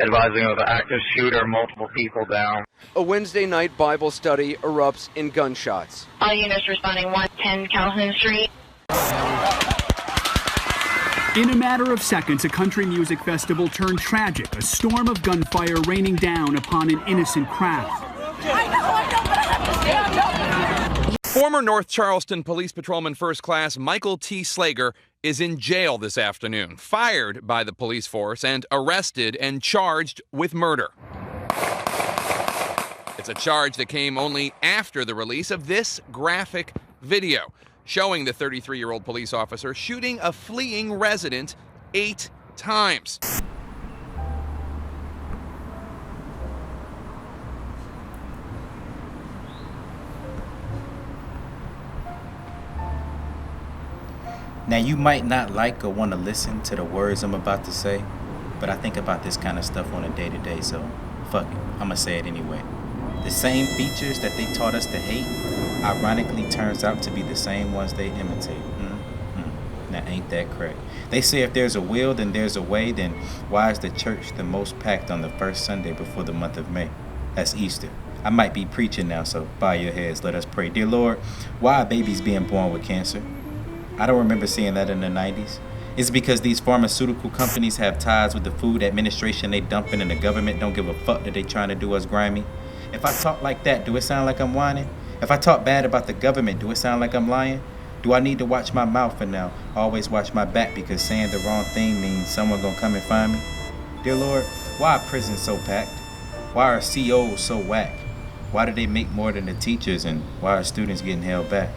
advising of an active shooter, multiple people down. A Wednesday night Bible study erupts in gunshots. All units responding 110 Calhoun Street. In a matter of seconds, a country music festival turned tragic, a storm of gunfire raining down upon an innocent crowd. Former North Charleston Police Patrolman First Class Michael T. Slager is in jail this afternoon, fired by the police force and arrested and charged with murder. It's a charge that came only after the release of this graphic video showing the 33-year-old police officer shooting a fleeing resident 8 times. Now, you might not like or want to listen to the words I'm about to say, but I think about this kind of stuff on a day-to-day, so fuck it, I'm gonna say it anyway. The same features that they taught us to hate, ironically turns out to be the same ones they imitate. Now, ain't that correct? They say if there's a will, then there's a way, then why is the church the most packed on the first Sunday before the month of May? That's Easter. I might be preaching now, so bow your heads, let us pray. Dear Lord, why are babies being born with cancer? I don't remember seeing that in the 90s. It's because these pharmaceutical companies have ties with the food administration they dumping, and the government don't give a fuck that they trying to do us grimy. If I talk like that, do it sound like I'm whining? If I talk bad about the government, do it sound like I'm lying? Do I need to watch my mouth for now? Always watch my back, because saying the wrong thing means someone gonna come and find me? Dear Lord, why are prisons so packed? Why are COs so whack? Why do they make more than the teachers, and why are students getting held back?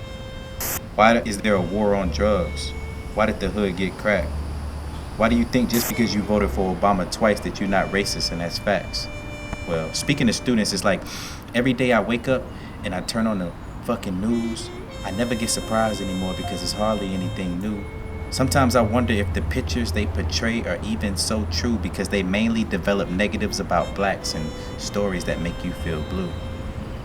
Why is there a war on drugs? Why did the hood get cracked? Why do you think just because you voted for Obama twice that you're not racist, and that's facts? Well, speaking of students, it's like every day I wake up and I turn on the fucking news, I never get surprised anymore because it's hardly anything new. Sometimes I wonder if the pictures they portray are even so true, because they mainly develop negatives about blacks and stories that make you feel blue.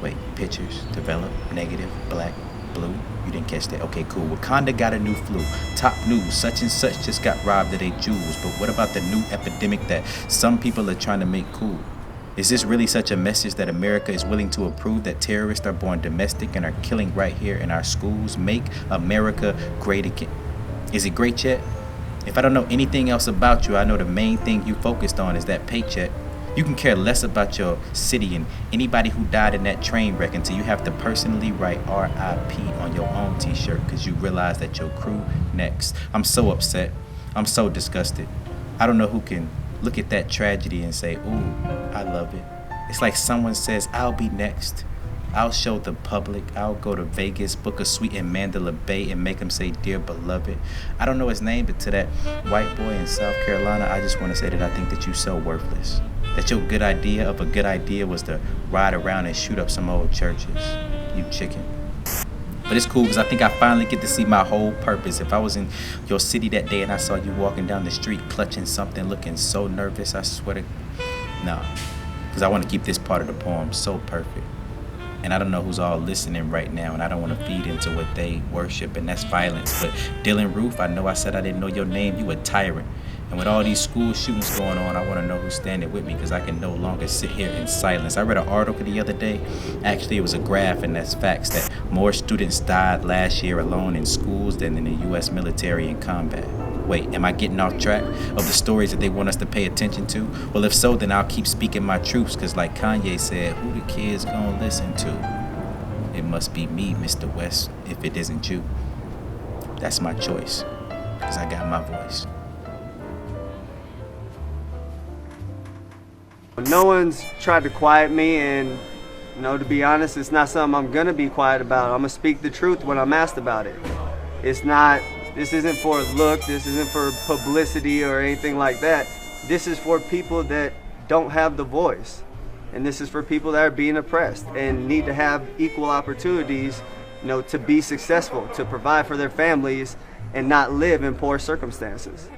Wait, pictures develop negative, black, blue? You didn't catch that? Okay, cool. Wakanda got a new flu. Top news, such and such just got robbed of their jewels. But what about the new epidemic that some people are trying to make cool? Is this really such a message that America is willing to approve, that terrorists are born domestic and are killing right here in our schools? Make America great again. Is it great yet? If I don't know anything else about you, I know the main thing you focused on is that paycheck. You can care less about your city and anybody who died in that train wreck until you have to personally write RIP on your own t-shirt because you realize that your crew next. I'm so upset. I'm so disgusted. I don't know who can look at that tragedy and say, ooh, I love it. It's like someone says, I'll be next. I'll show the public. I'll go to Vegas, book a suite in Mandalay Bay, and make him say, dear beloved. I don't know his name, but to that white boy in South Carolina, I just want to say that I think that you're so worthless. That your good idea of a good idea was to ride around and shoot up some old churches. You chicken. But it's cool because I think I finally get to see my whole purpose. If I was in your city that day and I saw you walking down the street clutching something, looking so nervous, I swear to... Nah, because I want to keep this part of the poem so perfect. And I don't know who's all listening right now, and I don't want to feed into what they worship, and that's violence. But Dylan Roof, I know I said I didn't know your name. You a tyrant. And with all these school shootings going on, I want to know who's standing with me, because I can no longer sit here in silence. I read an article the other day. Actually, it was a graph, and that's facts, that more students died last year alone in schools than in the U.S. military in combat. Wait, am I getting off track of the stories that they want us to pay attention to? Well, if so, then I'll keep speaking my truths, because like Kanye said, who the kids gonna listen to? It must be me, Mr. West, if it isn't you. That's my choice, because I got my voice. No one's tried to quiet me, and to be honest, it's not something I'm gonna be quiet about. I'm gonna speak the truth when I'm asked about it. This isn't for a look, this isn't for publicity or anything like that. This is for people that don't have the voice. And this is for people that are being oppressed and need to have equal opportunities, to be successful, to provide for their families and not live in poor circumstances.